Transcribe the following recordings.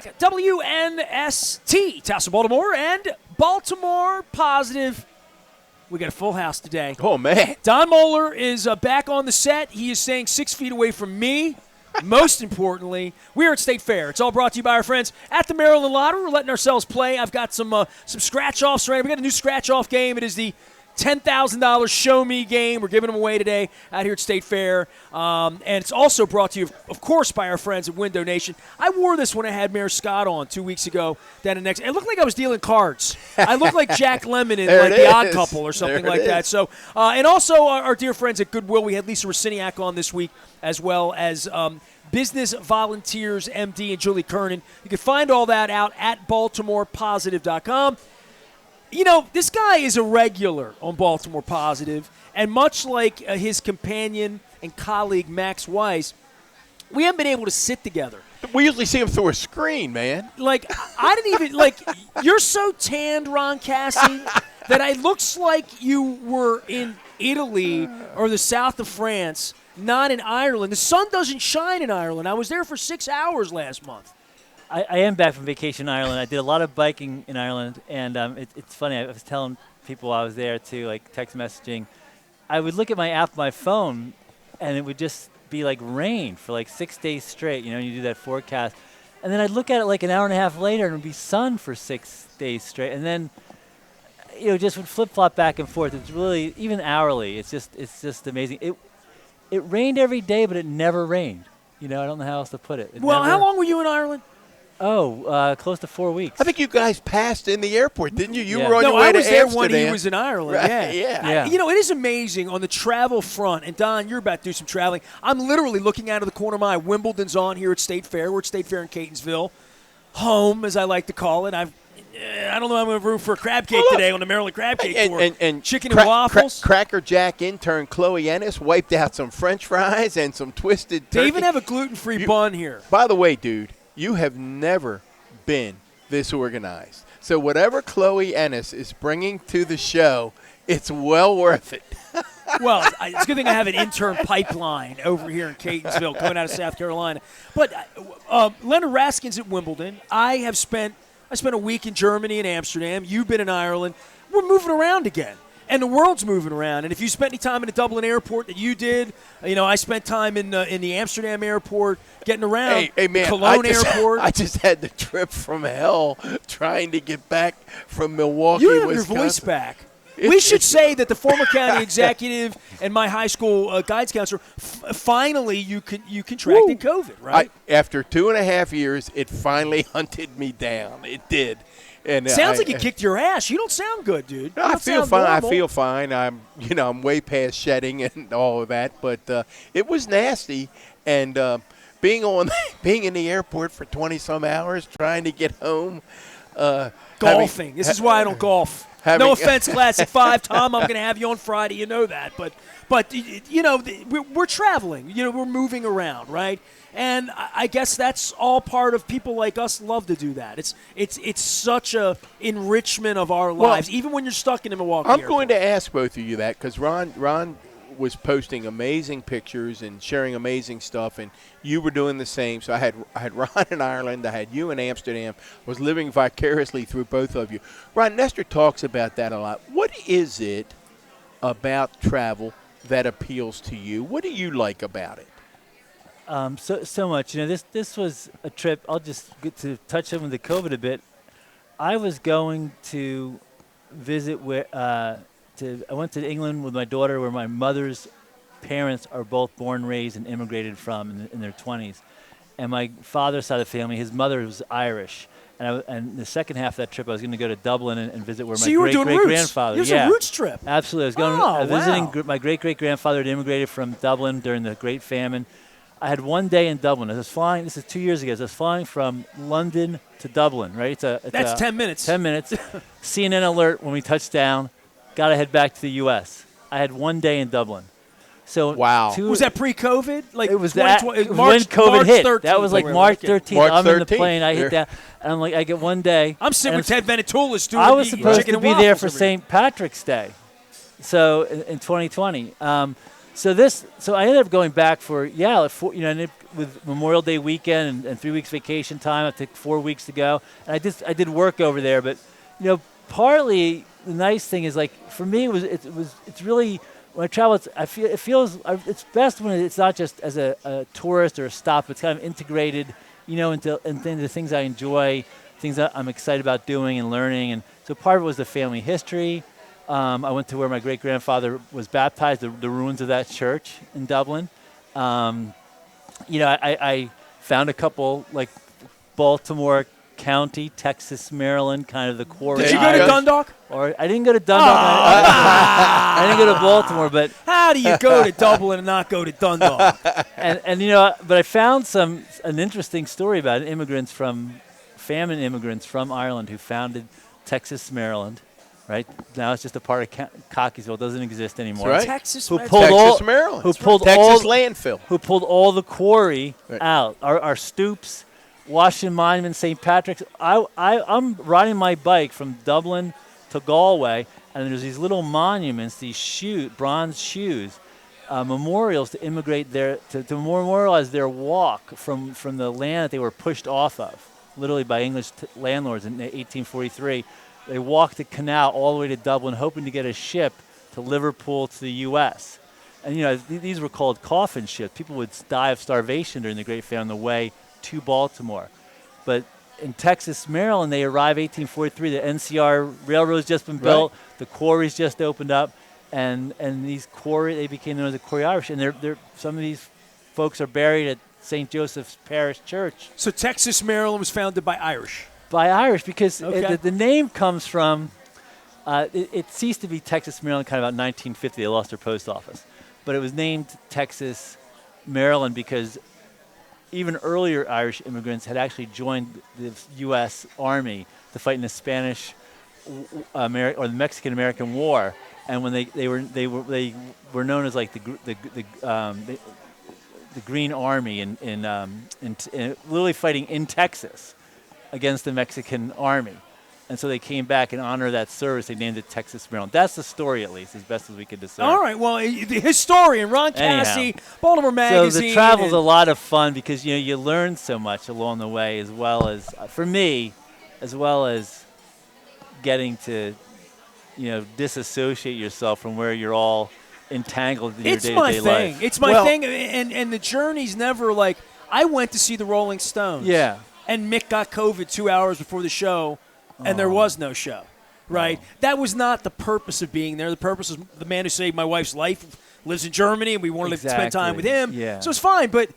back. WNST, Cassie of Baltimore and Baltimore Positive. We got a full house today. Oh, man. Don Moeller is back on the set. He is staying 6 feet away from me. Most importantly, we are at State Fair. It's all brought to you by our friends at the Maryland Lottery. We're letting ourselves play. I've got some scratch-offs right. We got a new scratch-off game. It is the $10,000 Show Me game. We're giving them away today out here at State Fair. And it's also brought to you, of course, by our friends at Window Nation. I wore this when I had Mayor Scott on 2 weeks ago. Down in next, it looked like I was dealing cards. I looked like Jack Lemmon in like The Odd Couple or something like that. So, and also our dear friends at Goodwill. We had Lisa Raciniak on this week, as well as Business Volunteers MD and Julie Kernan. You can find all that out at BaltimorePositive.com. You know, this guy is a regular on Baltimore Positive, and much like his companion and colleague Max Weiss, we haven't been able to sit together. We usually see him through a screen, man. Like, I didn't even, like, you're so tanned, Ron Cassie, that it looks like you were in Italy or the south of France, not in Ireland. The sun doesn't shine in Ireland. I was there for 6 hours last month. I am back from vacation in Ireland. I did a lot of biking in Ireland, and it's funny. I was telling people while I was there, too, like text messaging. I would look at my app on my phone, and it would just be like rain for like 6 days straight. You know, you do that forecast. And then I'd look at it like an hour and a half later, and it would be sun for 6 days straight. And then, you know, just would flip-flop back and forth. It's really, even hourly, it's just amazing. It rained every day, but it never rained. You know, I don't know how else to put it. How long were you in Ireland? Close to 4 weeks. I think you guys passed in the airport, didn't you? You were on your way to Amsterdam. I was there when he was in Ireland. Right, yeah. You know, it is amazing on the travel front. And, Don, you're about to do some traveling. I'm literally looking out of the corner of my eye. Wimbledon's on here at State Fair. We're at State Fair in Catonsville. Home, as I like to call it. I don't know. I'm going to root for a crab cake today on the Maryland Crab Cake Tour. And chicken and waffles. Cracker Jack intern Chloe Ennis wiped out some French fries and some twisted turkey. They even have a gluten-free bun here. By the way, dude, you have never been this organized. So whatever Chloe Ennis is bringing to the show, it's well worth it. Well, it's a good thing I have an intern pipeline over here in Catonsville coming out of South Carolina. But Leonard Raskin's at Wimbledon. I spent a week in Germany and Amsterdam. You've been in Ireland. We're moving around again. And the world's moving around. And if you spent any time in the Dublin airport that you did, you know, I spent time in the Amsterdam airport getting around. Hey, man, Cologne airport. I just had the trip from hell trying to get back from Milwaukee, You have Wisconsin. your voice back. We should say that the former county executive and my high school guidance counselor, finally you contracted COVID, right? After 2.5 years, it finally hunted me down. It did. And sounds like it kicked your ass. You don't sound good, dude. I feel fine. I feel fine. I'm way past shedding and all of that, but it was nasty. And being in the airport for 20-some hours trying to get home. Golfing. This is why I don't golf. No offense, Classic 5. Tom, I'm going to have you on Friday. You know that. But you know, we're traveling. You know, we're moving around, right? And I guess that's all part of people like us love to do that. It's such a enrichment of our lives, even when you're stuck in the Milwaukee I'm airport. going to ask both of you that because Ron was posting amazing pictures and sharing amazing stuff, and you were doing the same. So I had Ron in Ireland, I had you in Amsterdam. I was living vicariously through both of you. Ron, Nestor talks about that a lot. What is it about travel that appeals to you? What do you like about it? So much. You know, this was a trip. I'll just get to touch on with the COVID a bit. I was going to visit I went to England with my daughter, where my mother's parents are both born, raised, and immigrated from in their 20s. And my father's side of the family, his mother was Irish. And the second half of that trip, I was going to go to Dublin and visit where my great-great-grandfather. It was a roots trip. Absolutely. I was visiting my great-great-grandfather had immigrated from Dublin during the Great Famine. I had 1 day in Dublin. I was flying. This is 2 years ago. I was flying from London to Dublin. Right? That's 10 minutes. 10 minutes. CNN alert when we touched down. Got to head back to the U.S. I had 1 day in Dublin. So wow. Was that pre-COVID? Like it was March when COVID hit. 13th. That was like March 13th. I'm in the 13th. plane. I hit that, and I'm like, I get 1 day. I'm sitting with Ted Venetoulis doing I was supposed chicken to and be there waffles for every day. St. Patrick's Day, so in 2020. So I ended up going back for with Memorial Day weekend and 3 weeks vacation time. I took 4 weeks to go, and I did work over there. But partly the nice thing is, like, for me it's really, when I travel, it's best when it's not just as a tourist or a stop. It's kind of integrated, into the things I enjoy, things that I'm excited about doing and learning. And so part of it was the family history. I went to where my great-grandfather was baptized, the ruins of that church in Dublin. I found a couple, like, Baltimore County, Texas, Maryland, kind of the quarry. Did you go to Dundalk? Or I didn't go to Dundalk. I didn't go to Baltimore, but how do you go to Dublin and not go to Dundalk? but I found an interesting story about famine immigrants from Ireland who founded Texas, Maryland. Right now, it's just a part of Cockeysville. It doesn't exist anymore. That's right. Texas, Maryland. Texas landfill. Who pulled all the quarry out? Our stoops, Washington Monument, St. Patrick's. I'm riding my bike from Dublin to Galway, and there's these little monuments, these bronze shoes, memorials to immigrate there to memorialize their walk from the land that they were pushed off of, literally by English landlords in 1843. They walked the canal all the way to Dublin, hoping to get a ship to Liverpool to the U.S. And, these were called coffin ships. People would die of starvation during the Great Famine on the way to Baltimore. But in Texas, Maryland, they arrived 1843. The NCR Railroad's just been built. Right. The quarries just opened up. And they became known as the Quarry Irish. And some of these folks are buried at St. Joseph's Parish Church. So Texas, Maryland was founded by Irish. By Irish, because the name comes from, it ceased to be Texas, Maryland kind of about 1950. They lost their post office. But it was named Texas, Maryland because even earlier Irish immigrants had actually joined the U.S. Army to fight in the Spanish or the Mexican-American War. And when they were known as like the Green Army in literally fighting in Texas against the Mexican army. And so they came back in honor of that service. They named it Texas, Maryland. That's the story, at least, as best as we could discern. All right. Well, the historian, Ron Cassie, Baltimore Magazine. So the travel's a lot of fun because, you learn so much along the way, as well as, for me, as well as getting to, disassociate yourself from where you're all entangled in your day-to-day life. It's my thing. And the journey's never like, I went to see the Rolling Stones. Yeah. And Mick got COVID 2 hours before the show, and there was no show, right? That was not the purpose of being there. The purpose is the man who saved my wife's life lives in Germany, and we wanted to spend time with him. Yeah. So it's fine, but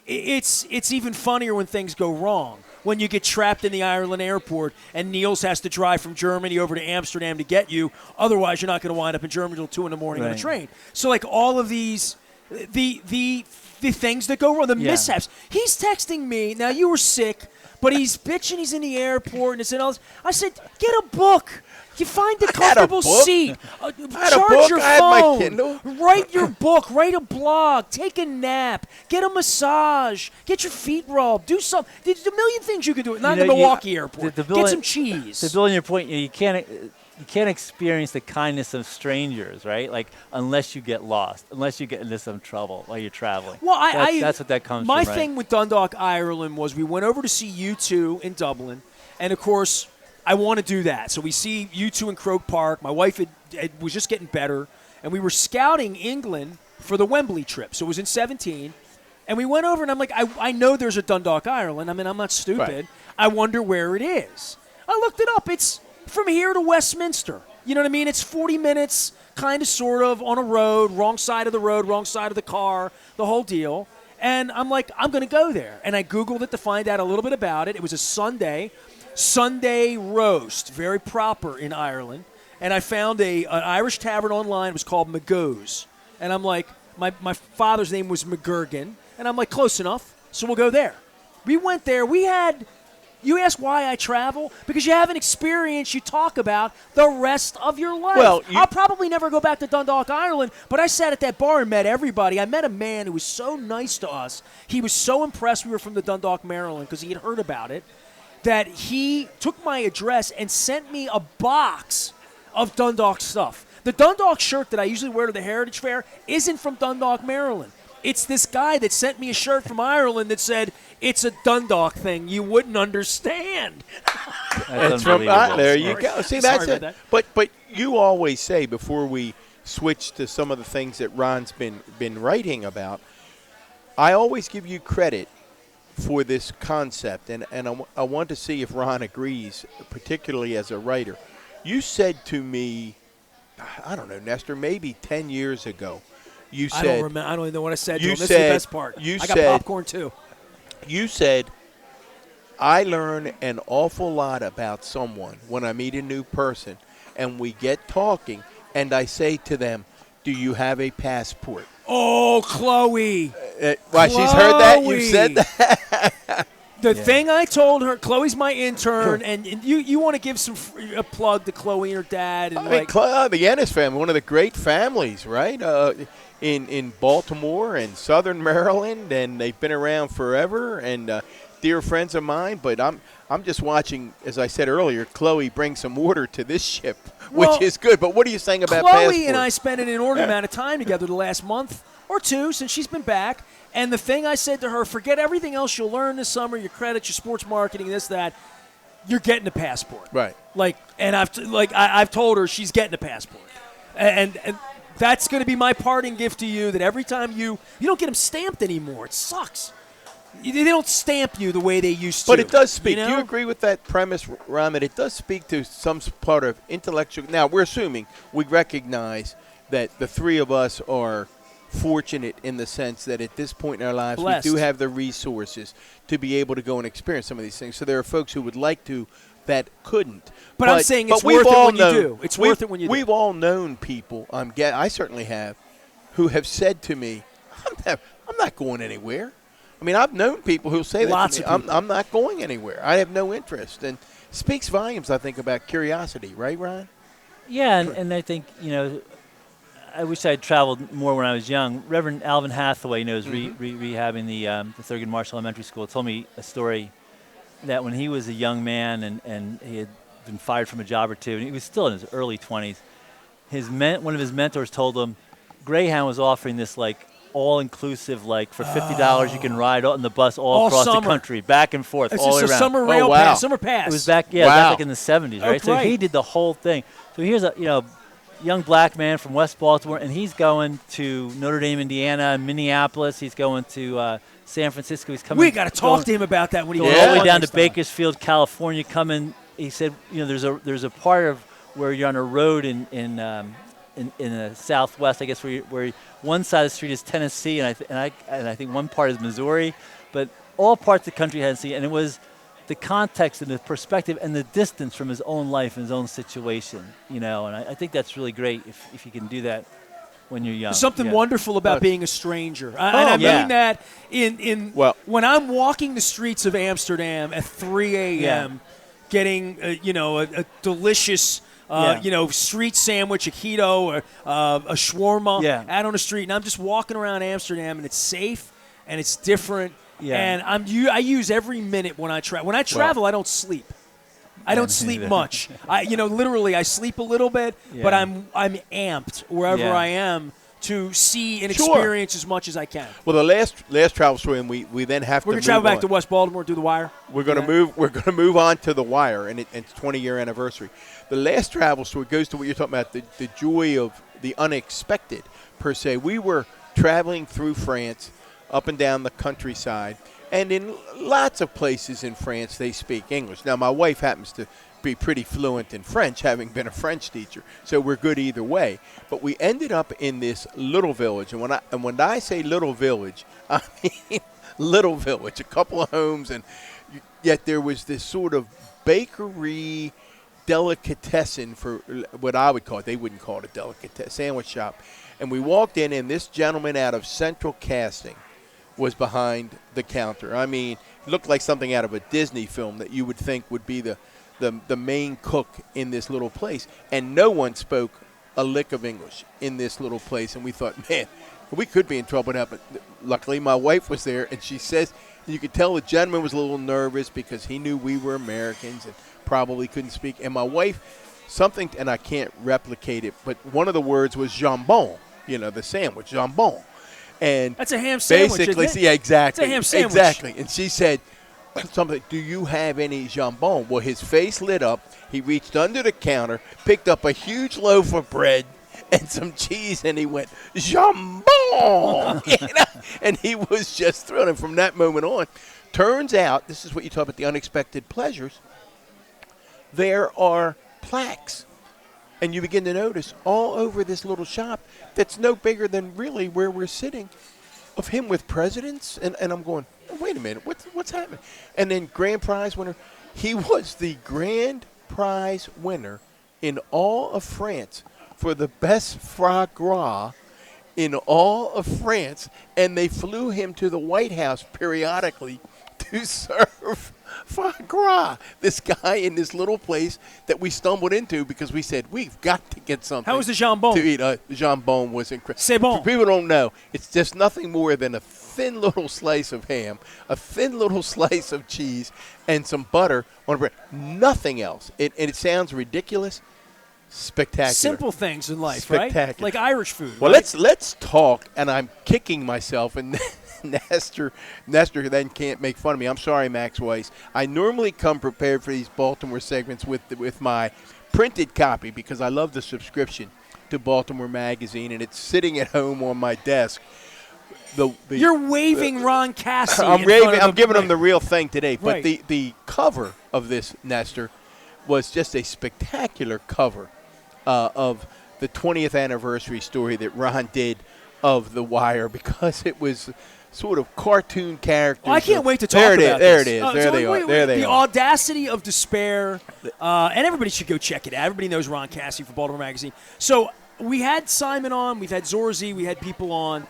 it's even funnier when things go wrong. When you get trapped in the Ireland airport and Niels has to drive from Germany over to Amsterdam to get you. Otherwise, you're not going to wind up in Germany until 2 in the morning on a train. So, like, all of these, the things that go wrong, the mishaps. He's texting me. Now, you were sick, but he's bitching. He's in the airport and it's all this. I said, get a book. You find a comfortable seat. Charge your phone. Write your book. Write a blog. Take a nap. Get a massage. Get your feet rubbed. Do something. There's a million things you can do. Not in the Milwaukee airport. Get some cheese. To build on your point, you can't experience the kindness of strangers, right? Like, unless you get lost, unless you get into some trouble while you're traveling. Well, that's what that comes from. My thing with Dundalk, Ireland, was we went over to see U2 in Dublin, and of course, I want to do that. So we see U2 in Croke Park. My wife was just getting better, and we were scouting England for the Wembley trip. So it was in 2017, and we went over, and I'm like, I know there's a Dundalk, Ireland. I mean, I'm not stupid. Right. I wonder where it is. I looked it up. It's from here to Westminster. You know what I mean? It's 40 minutes, kind of, sort of, on a road, wrong side of the road, wrong side of the car, the whole deal. And I'm like, I'm going to go there. And I Googled it to find out a little bit about it. It was a Sunday roast, very proper in Ireland. And I found an Irish tavern online. It was called McGo's. And I'm like, my father's name was McGurgan. And I'm like, close enough, so we'll go there. We went there. You ask why I travel? Because you have an experience you talk about the rest of your life. Well, I'll probably never go back to Dundalk, Ireland, but I sat at that bar and met everybody. I met a man who was so nice to us. He was so impressed we were from the Dundalk, Maryland, because he had heard about it, that he took my address and sent me a box of Dundalk stuff. The Dundalk shirt that I usually wear to the Heritage Fair isn't from Dundalk, Maryland. It's this guy that sent me a shirt from Ireland that said, it's a Dundalk thing. You wouldn't understand. That's from unbelievable. there you go. See, that's Sorry it. about But you always say, before we switch to some of the things that Ron's been writing about, I always give you credit for this concept, and I want to see if Ron agrees, particularly as a writer. You said to me, I don't know, Nestor, maybe 10 years ago, you said, I don't remember. I don't even know what I said to you him. This is the said- best part. you I got said- popcorn, too. you said, I learn an awful lot about someone when I meet a new person and we get talking, and I say to them, do you have a passport? Oh, Chloe. Why, she's heard that? You Chloe. said that? The thing I told her, Chloe's my intern, and you want to give a plug to Chloe and her dad. And I mean, the Ennis family, one of the great families, right? In Baltimore and Southern Maryland, and they've been around forever, and dear friends of mine. But I'm just watching, as I said earlier, Chloe bring some order to this ship, which is good. But what are you saying about Chloe passport? and I spent an inordinate amount of time together the last month or two since she's been back. And the thing I said to her, forget everything else you'll learn this summer, your credits, your sports marketing, this, that. You're getting a passport. Right. I've told her she's getting a passport. And that's going to be my parting gift to you, that every time you don't get them stamped anymore. It sucks. They don't stamp you the way they used to. But it does speak. You know? Do you agree with that premise, Ron, that it does speak to some part of intellectual? Now, we're assuming we recognize that the three of us are fortunate in the sense that at this point in our lives, Blessed. we do have the resources to be able to go and experience some of these things. So there are folks who would like to that couldn't. But I'm saying it's we've worth it all when you known- do. It's worth it when you do. We've all known people, I certainly have, who have said to me, I'm not going anywhere. I mean, I've known people who say that Lots to me. of people. I'm not going anywhere. I have no interest. And speaks volumes, I think, about curiosity. Right, Ryan? Yeah, and I think, I wish I'd traveled more when I was young. Reverend Alvin Hathaway, who's rehabbing the Thurgood Marshall Elementary School, told me a story that when he was a young man and he had been fired from a job or two, and he was still in his early 20s, one of his mentors told him Greyhound was offering this, all-inclusive, for $50 you can ride on the bus all across summer. the country, back and forth, It's all just the way a around. summer rail wow. pass, summer pass. It was back, Wow. in the 70s, right? Oh, So right. he did the whole thing. So here's a, young black man from West Baltimore, and he's going to Notre Dame, Indiana, Minneapolis. He's going to San Francisco. He's coming. We got to talk to him about that when he Going goes all the way on down to next time. Bakersfield, California. Coming, he said, there's a part of where you're on a road in the Southwest, I guess, where one side of the street is Tennessee, and I think one part is Missouri, but all parts of the country hadn't seen, and it was the context and the perspective and the distance from his own life and his own situation, and I think that's really great if you can do that when you're young. There's something Yeah. wonderful about being a stranger. And I yeah. mean that when I'm walking the streets of Amsterdam at 3 a.m., getting a delicious street sandwich, a keto, or a shawarma out on the street, and I'm just walking around Amsterdam, and it's safe and it's different. Yeah. And I use every minute when I travel. When I travel, I don't sleep. I don't sleep much. Literally, I sleep a little bit, but I'm amped wherever I am to see and experience as much as I can. Well, the last travel story, and we then have We're to gonna travel move back to West Baltimore, do the wire. We're going to move. We're going to move on to the wire, and it's 20-year anniversary. The last travel story goes to what you're talking about, the joy of the unexpected per se. We were traveling through France, up and down the countryside, and in lots of places in France they speak English. Now, my wife happens to be pretty fluent in French, having been a French teacher, so we're good either way. But we ended up in this little village, and when I say little village, I mean little village, a couple of homes, and yet there was this sort of bakery delicatessen, for what I would call it. They wouldn't call it a delicatessen, sandwich shop. And we walked in, and this gentleman out of Central Casting was behind the counter. I mean, it looked like something out of a Disney film that you would think would be the main cook in this little place. And no one spoke a lick of English in this little place. And we thought, man, we could be in trouble now. But luckily, my wife was there, and she says, you could tell the gentleman was a little nervous because he knew we were Americans and probably couldn't speak. And my wife something, and I can't replicate it, but one of the words was jambon, the sandwich, jambon. And that's a ham sandwich, basically, isn't it? yeah, exactly. It's a ham sandwich. Exactly. And she said something, do you have any jambon? Well, his face lit up. He reached under the counter, picked up a huge loaf of bread and some cheese, and he went, jambon! And he was just thrilled. And from that moment on, turns out, this is what you talk about, the unexpected pleasures, there are plaques. And you begin to notice all over this little shop that's no bigger than really where we're sitting of him with presidents. And I'm going, oh, wait a minute, what's happening? And then grand prize winner. He was the grand prize winner in all of France for the best foie gras in all of France. And they flew him to the White House periodically to serve foie gras. This guy in this little place that we stumbled into because we said, we've got to get something. How was the jambon? To eat. The jambon was incredible. C'est bon. For people who don't know, it's just nothing more than a thin little slice of ham, a thin little slice of cheese, and some butter on bread. Nothing else. And it sounds ridiculous. Spectacular. Simple things in life, Spectacular. right? Like Irish food. Well, right? let's talk, and I'm kicking myself, and Nestor then can't make fun of me. I'm sorry, Max Weiss. I normally come prepared for these Baltimore segments with my printed copy because I love the subscription to Baltimore Magazine, and it's sitting at home on my desk. You're waving Ron Cassie. I'm giving him the real thing today. But Right. the cover of this, Nestor, was just a spectacular cover of the 20th anniversary story that Ron did of The Wire because it was sort of cartoon characters. Well, I can't wait to talk about this. There it is. There So they wait, are. There they the are. audacity of despair, and everybody should go check it out. Everybody knows Ron Cassie for Baltimore Magazine. So we had Simon on, we've had Zorzi, we had people on.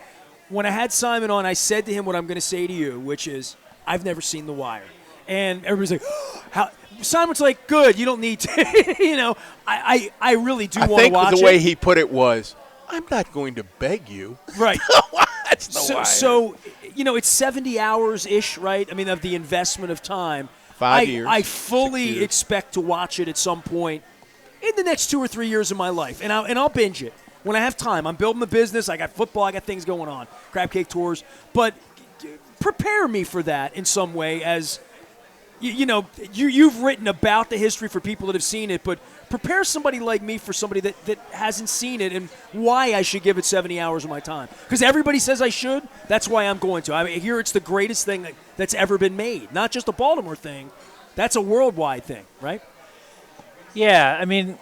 When I had Simon on, I said to him what I'm going to say to you, which is, I've never seen The Wire. And everybody's like, how? Simon's like, good, you don't need to. I really do want to watch it. I think the way he put it was, I'm not going to beg you. Right. Watch The Wire. So, it's 70 hours-ish, right? I mean, of the investment of time. 5 years. I 6 fully years. expect to watch it at some point in the next 2 or 3 years of my life. And I'll binge it when I have time. I'm building the business. I got football. I got things going on. Crab cake tours. But prepare me for that in some way as – you've written about the history for people that have seen it, but prepare somebody like me for somebody that hasn't seen it and why I should give it 70 hours of my time. Because everybody says I should. That's why I'm going to. I mean, here it's the greatest thing that's ever been made. Not just a Baltimore thing. That's a worldwide thing, right? Yeah, I mean,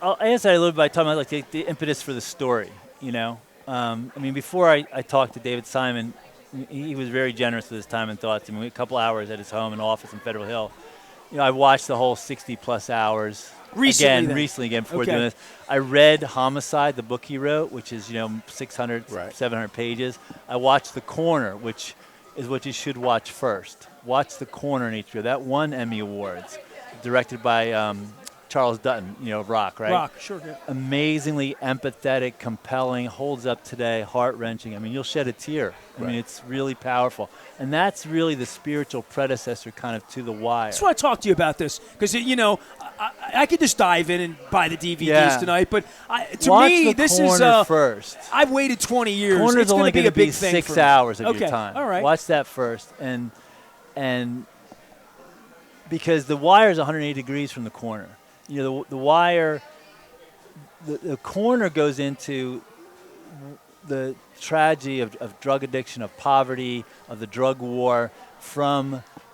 I'll answer that a little bit by talking about the impetus for the story, I mean, before I talked to David Simon, he was very generous with his time and thoughts. I mean, a couple hours at his home and office in Federal Hill. I watched the whole 60-plus hours recently again before doing this. I read Homicide, the book he wrote, which is 600, 700 pages. I watched The Corner, which is what you should watch first. Watch The Corner in HBO. That won Emmy Awards, directed by Charles Dutton, Rock, right? Rock, sure. Yeah. Amazingly empathetic, compelling, holds up today, heart-wrenching. I mean, you'll shed a tear. I mean, it's really powerful. And that's really the spiritual predecessor kind of to The Wire. That's why I talked to you about this. Because, I could just dive in and buy the DVDs tonight. But Watch me, The this Corner is first. I've waited 20 years. Corner's it's only going to be a big thing 6 for me. hours of your time. All right. Watch that first. And because The Wire is 180 degrees from The Corner. The Wire, the Corner goes into the tragedy of drug addiction, of poverty, of the drug war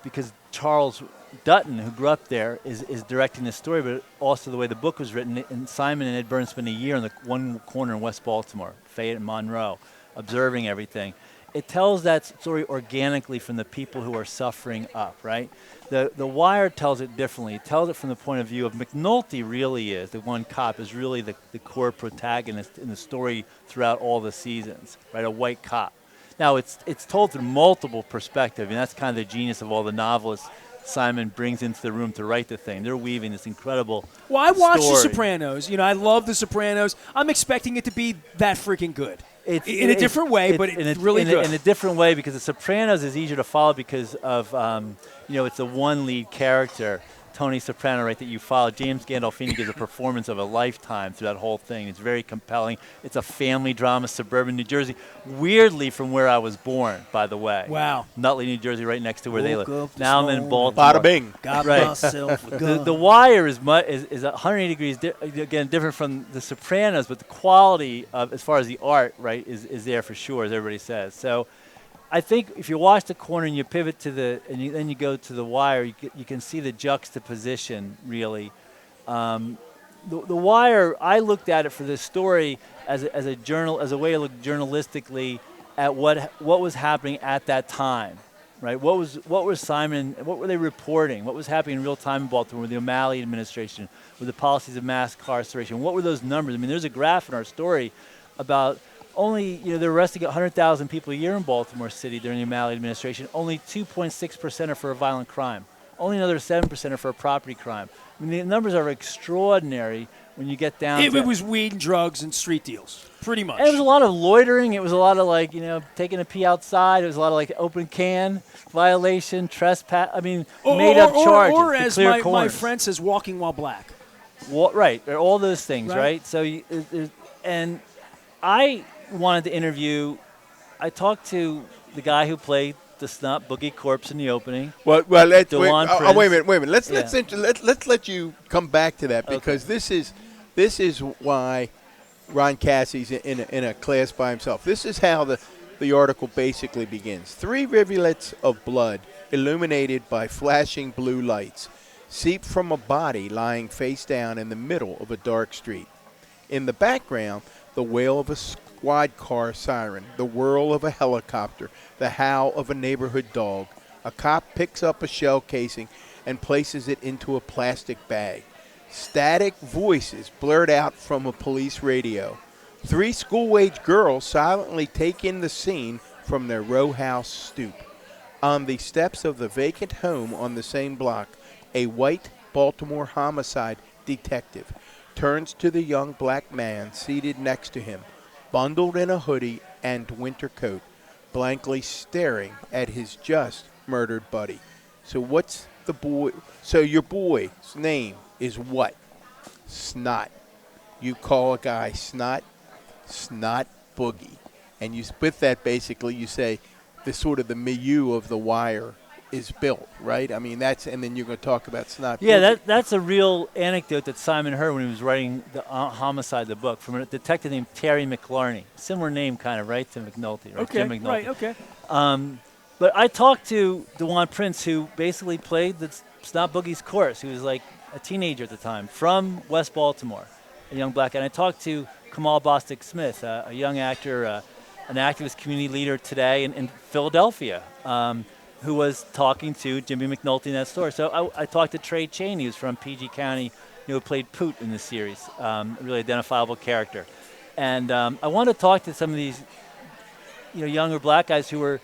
because Charles Dutton, who grew up there, is directing this story, but also the way the book was written. And Simon and Ed Burns spent a year in the one corner in West Baltimore, Fayette and Monroe, observing everything. It tells that story organically from the people who are suffering up, right? The Wire tells it differently. It tells it from the point of view of McNulty really is, the one cop, is really the core protagonist in the story throughout all the seasons, right? A white cop. Now, it's told through multiple perspectives, and that's kind of the genius of all the novelists Simon brings into the room to write the thing. They're weaving this incredible Well, I watched story. The Sopranos. I love The Sopranos. I'm expecting it to be that freaking good. In a different way, but it's really good. In a different way, because The Sopranos is easier to follow because of, it's a one lead character Tony Soprano, right, that you follow. James Gandolfini gives a performance of a lifetime through that whole thing. It's very compelling. It's a family drama, suburban New Jersey. Weirdly from where I was born, by the way. Wow. Nutley, New Jersey, right next to where they Woke live. up this Now I'm in morning. Baltimore. Bada bing. Got Right. myself a gun. The Wire is 180 degrees, again, different from The Sopranos, but the quality of, as far as the art, right, is there for sure, as everybody says. So I think if you watch The Corner and you pivot to then you go to The Wire, you can see the juxtaposition, really. The Wire, I looked at it for this story as a way to look journalistically at what was happening at that time. Right? What was Simon? What were they reporting? What was happening in real time in Baltimore with the O'Malley administration, with the policies of mass incarceration? What were those numbers? I mean, there's a graph in our story about only they're arresting 100,000 people a year in Baltimore City during the O'Malley administration. Only 2.6% are for a violent crime. Only another 7% are for a property crime. I mean, the numbers are extraordinary when you get down to It was weed and drugs and street deals, pretty much. And it was a lot of loitering. It was a lot of taking a pee outside. It was a lot of open can violation, trespass. I mean, made up charges. Or to as clear my friend says, walking while black. Right, all those things, Right. right? So, and I wanted to interview. I talked to the guy who played the Snot Boogie Corpse in the opening. Well, DeLon wait a Prince. minute. Let's let you come back to that because this is why Ron Cassie's in a class by himself. This is how the article basically begins. 3 rivulets of blood illuminated by flashing blue lights seep from a body lying face down in the middle of a dark street. In the background, the wail of a squad car siren, the whirl of a helicopter, the howl of a neighborhood dog. A cop picks up a shell casing and places it into a plastic bag. Static voices blurt out from a police radio. 3 school-age girls silently take in the scene from their row house stoop. On the steps of the vacant home on the same block, a white Baltimore homicide detective turns to the young black man seated next to him, bundled in a hoodie and winter coat, blankly staring at his just murdered buddy. So your boy's name is what? Snot. You call a guy Snot Boogie. And with that, basically, you say the milieu of The Wire is built, right? I mean, and then you're going to talk about Snot Boogie. Yeah, that's a real anecdote that Simon heard when he was writing the Homicide, the book, from a detective named Terry McLarney. Similar name, kind of, right, to McNulty, right? Okay, Jim McNulty. right, okay. But I talked to DeJuan Prince, who basically played the Snot Boogie's course. He was like a teenager at the time, from West Baltimore, a young black guy. And I talked to Kamal Bostic Smith, a young actor, an activist community leader today in Philadelphia, who was talking to Jimmy McNulty in that story. So I talked to Trey Cheney, who's from PG County, who played Poot in the series, a really identifiable character. And I wanted to talk to some of these younger black guys who were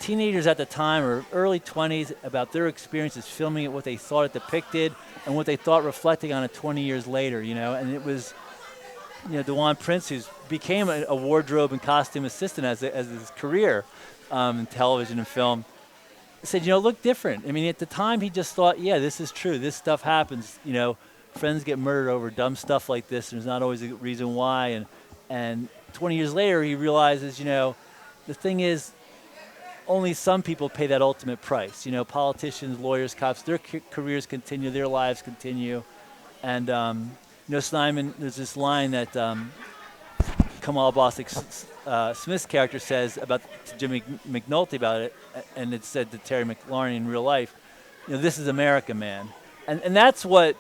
teenagers at the time or early 20s about their experiences filming it, what they thought it depicted, and what they thought reflecting on it 20 years later, And it was, DeJuan Prince, who became a wardrobe and costume assistant as his career in television and film, said, look different. I mean, at the time, he just thought, yeah, this is true. This stuff happens. Friends get murdered over dumb stuff like this. There's not always a reason why. And 20 years later, he realizes, the thing is, only some people pay that ultimate price. Politicians, lawyers, cops, their careers continue, their lives continue. And, Simon, there's this line that Kamal Bostic Smith's character says about to Jimmy McNulty about it, and it's said to Terry McLarney in real life, this is America, man. And that's what,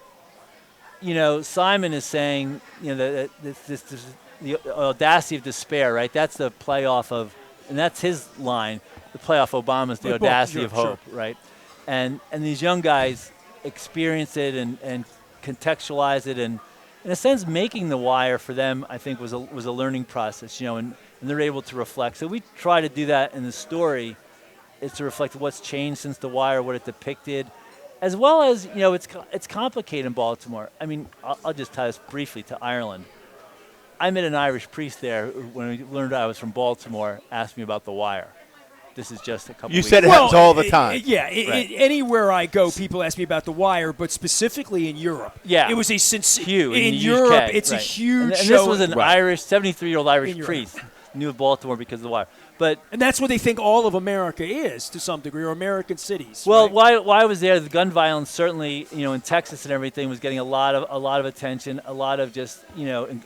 Simon is saying, that this the audacity of despair, right? That's the playoff of, and that's his line, the playoff Obama's the audacity of hope, right? And these young guys experience it and contextualize it, and in a sense, making The Wire for them, I think, was a learning process, and they're able to reflect. So we try to do that in the story, is to reflect what's changed since The Wire, what it depicted, as well as, it's complicated in Baltimore. I mean, I'll just tie this briefly to Ireland. I met an Irish priest there when he learned I was from Baltimore, asked me about The Wire. this is just a couple You weeks said it ago. happens all the time. Right. Anywhere I go, people ask me about The Wire, but specifically in Europe. Yeah. It was a huge. in the Europe, UK, it's a right. huge and show. this was an Irish, 73-year-old Irish Europe. priest, knew of Baltimore because of The Wire. But And that's what they think all of America is, to some degree, or American cities. well, right? while I was there, the gun violence certainly, in Texas and everything, was getting a lot of attention, a lot of just,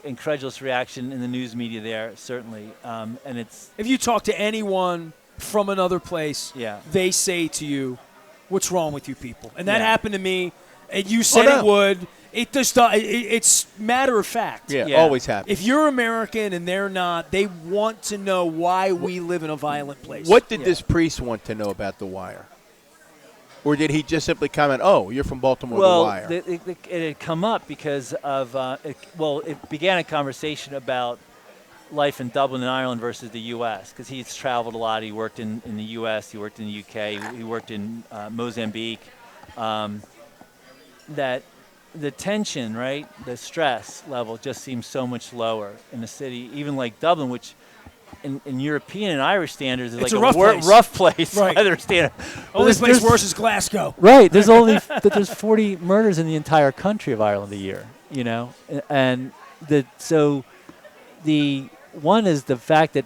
incredulous reaction in the news media there, certainly. And it's If you talk to anyone from another place, Yeah. they say to you, "What's wrong with you people?" And that Yeah. happened to me. And you said no. it would. It just it's matter of fact. Yeah, Yeah. always happens. If you're American and they're not, they want to know why we live in a violent place. What did this priest want to know about The Wire? Or did he just simply comment, "Oh, you're from Baltimore, The Wire"? it had come up because of it began a conversation about life in Dublin and Ireland versus the U.S. because he's traveled a lot. He worked in the U.S. He worked in the U.K. He worked in Mozambique. That the tension, right, the stress level just seems so much lower in a city, even like Dublin, which in European and Irish standards is It's like a rough place. rough place Right. by their standard. Only place worse is Glasgow. Right. There's only there's 40 murders in the entire country of Ireland a year, and so the one is the fact that,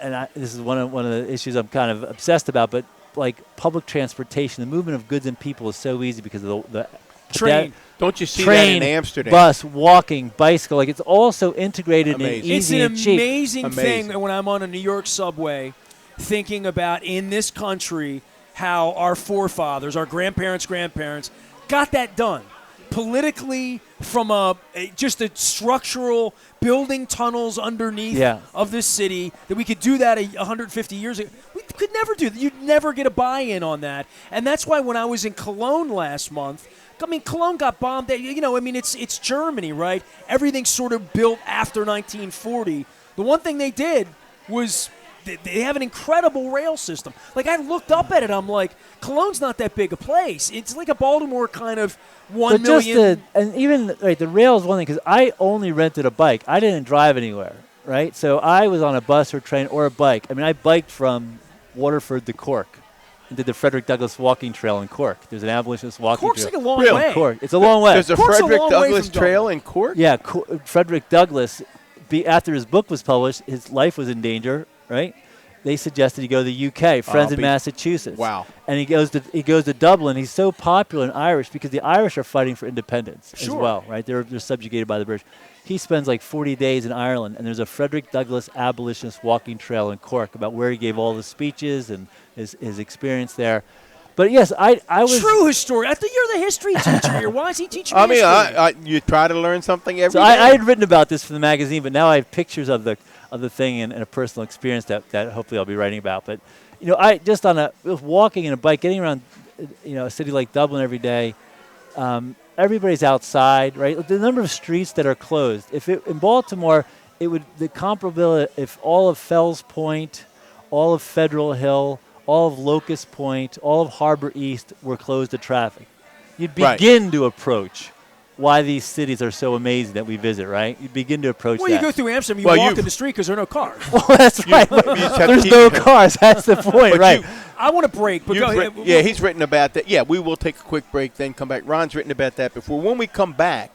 and this is one of the issues I'm kind of obsessed about, but like public transportation, the movement of goods and people is so easy because of the Train. Don't you see train, that in Amsterdam? bus, walking, bicycle, like it's all so integrated and Amazing. It's easy an and cheap. amazing thing Amazing. when I'm on a New York subway thinking about in this country how our forefathers, our grandparents' got that done. Politically, from just a structural building tunnels underneath Yeah. of this city, that we could do that 150 years ago. We could never do that. You'd never get a buy-in on that. And that's why when I was in Cologne last month, Cologne got bombed. It's Germany, right? Everything's sort of built after 1940. The one thing they did was they have an incredible rail system. Like, I looked up at it. I'm like, Cologne's not that big a place. It's like a Baltimore kind of 1 But million. and even the rail is one thing because I only rented a bike. I didn't drive anywhere, right? So I was on a bus or train or a bike. I mean, I biked from Waterford to Cork and did the Frederick Douglass walking trail in Cork. There's an abolitionist walking Cork's trail. like a long Really? way. Cork. It's a long way. There's a Cork's a Frederick long way Douglass from Trail Dublin. in Cork? Yeah, Frederick Douglass, after his book was published, his life was in danger, right? They suggested he go to the UK, friends in Massachusetts. Wow. And he goes to Dublin. He's so popular in Irish because the Irish are fighting for independence as Sure. well, right? They're subjugated by the British. He spends like 40 days in Ireland, and there's a Frederick Douglass abolitionist walking trail in Cork about where he gave all the speeches and his experience there. But yes, I was True historian. I think you're the history teacher here. Why is he teaching me I mean, history? you try to learn something every So day. I had written about this for the magazine, but now I have pictures of the thing and a personal experience that hopefully I'll be writing about. But I just walking and a bike, getting around, a city like Dublin every day. Everybody's outside, right? The number of streets that are closed. In Baltimore, it would the comparability if all of Fells Point, all of Federal Hill, all of Locust Point, all of Harbor East were closed to traffic. You'd begin to approach why these cities are so amazing that we visit, right? You begin to approach Well, that. you go through Amsterdam, you Well, walk you've- in the street because there are no cars. Well, that's right. you just have to There's keep- no cars. That's the point, But right? I want to break, but You've go ahead. writ- yeah, he's written about that. Yeah, we will take a quick break, then come back. Ron's written about that before. When we come back,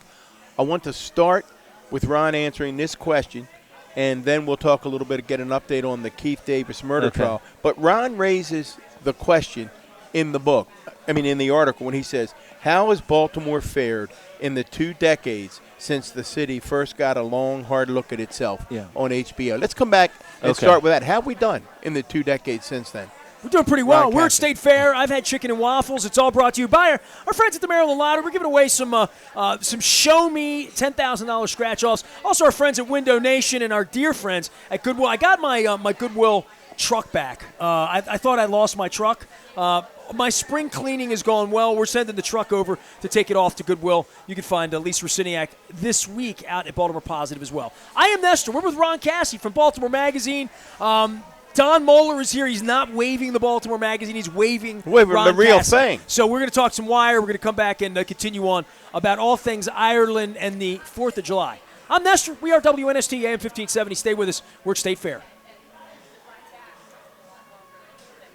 I want to start with Ron answering this question, and then we'll talk a little bit, get an update on the Keith Davis murder trial. But Ron raises the question in the article when he says, how has Baltimore fared in the 2 decades since the city first got a long, hard look at itself on HBO? Let's come back and start with that. How have we done in the 2 decades since then? We're doing pretty well. Ron We're at Cassie. State Fair. I've had chicken and waffles. It's all brought to you by our friends at the Maryland Lottery. We're giving away some Show Me $10,000 scratch-offs. Also, our friends at Window Nation and our dear friends at Goodwill. I got my Goodwill truck back. I thought I lost my truck. My spring cleaning has gone well. We're sending the truck over to take it off to Goodwill. You can find Lisa Rosiniak this week out at Baltimore Positive as well. I am Nestor. We're with Ron Cassie from Baltimore Magazine. Don Moeller is here. He's not waving the Baltimore Magazine. He's waving Ron the real Cassie. thing. So we're going to talk some Wire. We're going to come back and continue on about all things Ireland and the 4th of July. I'm Nestor. We are WNST AM 1570. Stay with us. We're at State Fair.